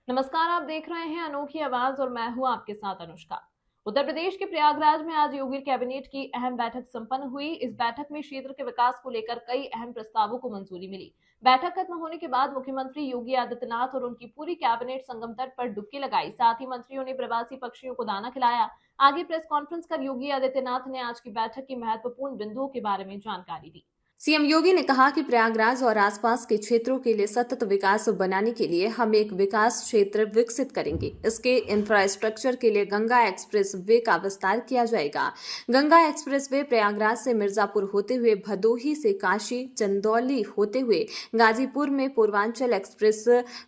नमस्कार, आप देख रहे हैं अनोखी आवाज और मैं हूं आपके साथ अनुष्का। उत्तर प्रदेश के प्रयागराज में आज योगी कैबिनेट की अहम बैठक संपन्न हुई। इस बैठक में क्षेत्र के विकास को लेकर कई अहम प्रस्तावों को मंजूरी मिली। बैठक खत्म होने के बाद मुख्यमंत्री योगी आदित्यनाथ और उनकी पूरी कैबिनेट संगम तट पर डुबकी लगाई। साथ ही मंत्रियों ने प्रवासी पक्षियों को दाना खिलाया। आगे प्रेस कॉन्फ्रेंस कर योगी आदित्यनाथ ने आज की बैठक की महत्वपूर्ण बिंदुओं के बारे में जानकारी दी। सीएम योगी ने कहा कि प्रयागराज और आसपास के क्षेत्रों के लिए सतत विकास बनाने के लिए हम एक विकास क्षेत्र विकसित करेंगे। इसके इंफ्रास्ट्रक्चर के लिए गंगा एक्सप्रेस वे का विस्तार किया जाएगा। गंगा एक्सप्रेस वे प्रयागराज से मिर्जापुर होते हुए भदोही से काशी, चंदौली होते हुए गाजीपुर में पूर्वांचल एक्सप्रेस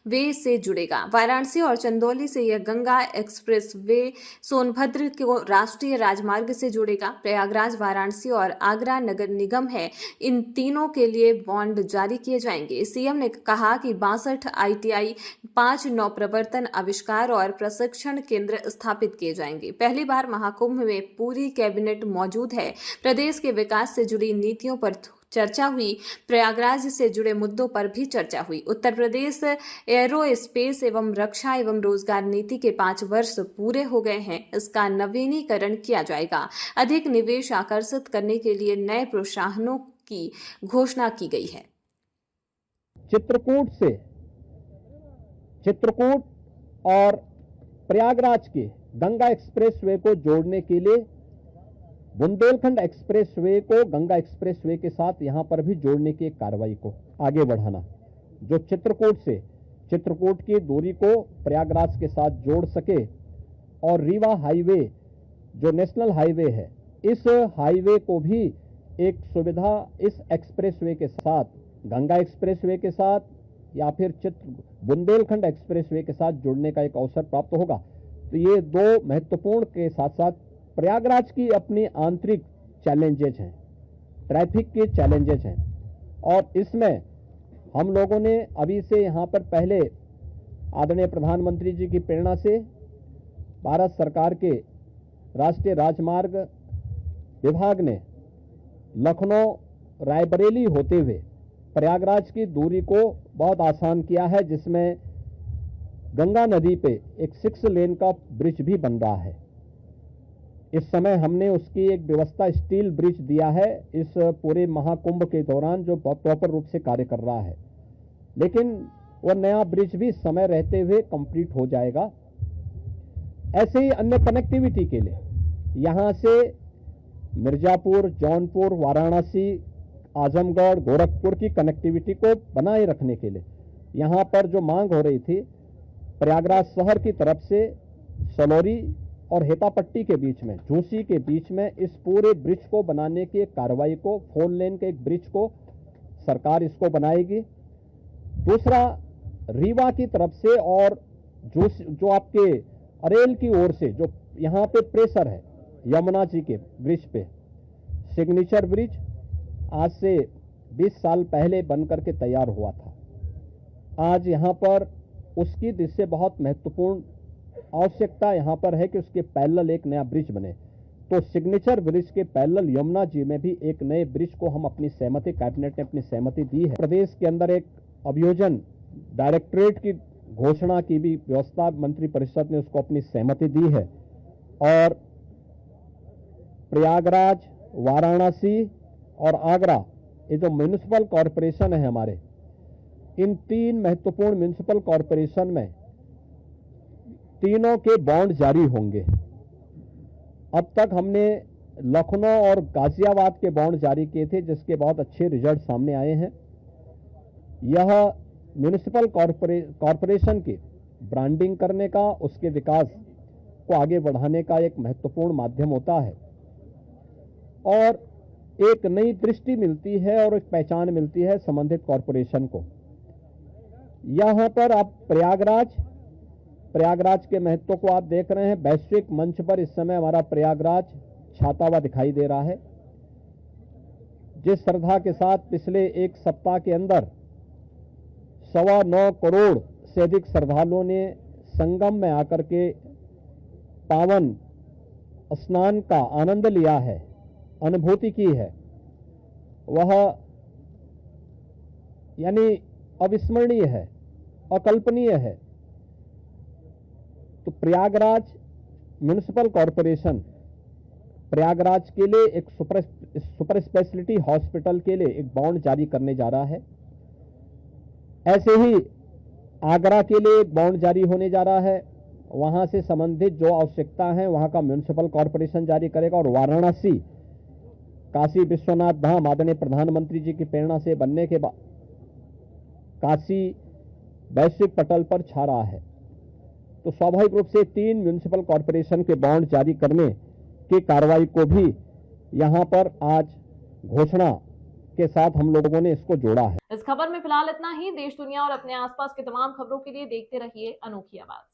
वे से जुड़ेगा। वाराणसी और चंदौली से यह गंगा एक्सप्रेस वे सोनभद्र को राष्ट्रीय राजमार्ग से जोड़ेगा। प्रयागराज, वाराणसी और आगरा नगर निगम है, इन तीनों के लिए बॉन्ड जारी किए जाएंगे। सीएम ने कहा कि 62 आईटीआई, 5 नवप्रवर्तन, आविष्कार और प्रशिक्षण केंद्र स्थापित किए जाएंगे। पहली बार महाकुंभ में पूरी कैबिनेट मौजूद है। प्रदेश के विकास से जुड़ी नीतियों पर चर्चा हुई। प्रयागराज से जुड़े मुद्दों पर भी चर्चा हुई। उत्तर प्रदेश एरोस्पेस एवं रक्षा एवं रोजगार नीति के 5 वर्ष पूरे हो गए हैं। इसका नवीनीकरण किया जाएगा। अधिक निवेश आकर्षित करने के लिए नए प्रोत्साहनों की घोषणा की गई है। चित्रकूट और प्रयागराज के गंगा एक्सप्रेसवे को जोड़ने के लिए बुंदेलखंड एक्सप्रेसवे को गंगा एक्सप्रेसवे के साथ यहां पर भी जोड़ने की एक कार्रवाई को आगे बढ़ाना, जो चित्रकूट की दूरी को प्रयागराज के साथ जोड़ सके और रीवा हाईवे जो नेशनल हाईवे है, इस हाईवे को भी एक सुविधा इस एक्सप्रेसवे के साथ, गंगा एक्सप्रेसवे के साथ या फिर बुंदेलखंड एक्सप्रेसवे के साथ जुड़ने का एक अवसर प्राप्त होगा। तो ये दो महत्वपूर्ण के साथ साथ प्रयागराज की अपनी आंतरिक चैलेंजेज हैं, ट्रैफिक के चैलेंजेज हैं, और इसमें हम लोगों ने अभी से यहाँ पर पहले आदरणीय प्रधानमंत्री जी की प्रेरणा से भारत सरकार के राष्ट्रीय राजमार्ग विभाग ने लखनऊ रायबरेली होते हुए प्रयागराज की दूरी को बहुत आसान किया है, जिसमें गंगा नदी पे एक 6 लेन का ब्रिज भी बन रहा है। इस समय हमने उसकी एक व्यवस्था स्टील ब्रिज दिया है इस पूरे महाकुंभ के दौरान, जो प्रॉपर रूप से कार्य कर रहा है, लेकिन वह नया ब्रिज भी समय रहते हुए कंप्लीट हो जाएगा। ऐसे ही अन्य कनेक्टिविटी के लिए यहाँ से मिर्जापुर, जौनपुर, वाराणसी, आजमगढ़, गोरखपुर की कनेक्टिविटी को बनाए रखने के लिए यहाँ पर जो मांग हो रही थी, प्रयागराज शहर की तरफ से सलौरी और हेतापट्टी के बीच में, झूसी के बीच में इस पूरे ब्रिज को बनाने की एक कार्रवाई को, 4 लेन के एक ब्रिज को सरकार इसको बनाएगी। दूसरा, रीवा की तरफ से और जो आपके अरेल की ओर से जो यहाँ पे प्रेशर है यमुना जी के ब्रिज पे, सिग्नेचर ब्रिज आज से 20 साल पहले बनकर के तैयार हुआ था। आज यहाँ पर उसकी दृष्टि से बहुत महत्वपूर्ण आवश्यकता यहाँ पर है कि उसके पैरेलल एक नया ब्रिज बने। तो सिग्नेचर ब्रिज के पैरेलल यमुना जी में भी एक नए ब्रिज को हम अपनी सहमति, कैबिनेट ने अपनी सहमति दी है। प्रदेश के अंदर एक अभियोजन डायरेक्टरेट की घोषणा की भी व्यवस्था मंत्री परिषद ने उसको अपनी सहमति दी है। और प्रयागराज, वाराणसी और आगरा, ये जो म्युनिसिपल कॉरपोरेशन है हमारे, इन 3 महत्वपूर्ण म्युनिसिपल कॉरपोरेशन में तीनों के बॉन्ड जारी होंगे। अब तक हमने लखनऊ और गाजियाबाद के बॉन्ड जारी किए थे, जिसके बहुत अच्छे रिजल्ट सामने आए हैं। यह म्युनिसिपल कॉरपोरेशन की ब्रांडिंग करने का, उसके विकास को आगे बढ़ाने का एक महत्वपूर्ण माध्यम होता है और एक नई दृष्टि मिलती है और एक पहचान मिलती है संबंधित कॉरपोरेशन को। यहां पर आप प्रयागराज के महत्व को आप देख रहे हैं। वैश्विक मंच पर इस समय हमारा प्रयागराज छाता हुआ दिखाई दे रहा है। जिस श्रद्धा के साथ पिछले एक सप्ताह के अंदर 9.25 करोड़ से अधिक श्रद्धालुओं ने संगम में आकर के पावन स्नान का आनंद लिया है, अनुभूति की है, वह यानी अविस्मरणीय है, अकल्पनीय है। तो प्रयागराज म्युनिसिपल कॉरपोरेशन प्रयागराज के लिए एक सुपर स्पेशलिटी हॉस्पिटल के लिए एक बॉन्ड जारी करने जा रहा है। ऐसे ही आगरा के लिए एक बॉन्ड जारी होने जा रहा है। वहां से संबंधित जो आवश्यकता है वहां का म्युनिसिपल कॉरपोरेशन जारी करेगा। और वाराणसी काशी विश्वनाथ धाम आदरणीय प्रधानमंत्री जी की प्रेरणा से बनने के बाद काशी वैश्विक पटल पर छा रहा है, तो स्वाभाविक रूप से 3 म्युनिसिपल कॉरपोरेशन के बॉन्ड जारी करने की कार्रवाई को भी यहां पर आज घोषणा के साथ हम लोगों ने इसको जोड़ा है। इस खबर में फिलहाल इतना ही। देश दुनिया और अपने आसपास के तमाम खबरों के लिए देखते रहिए अनोखी आवाज।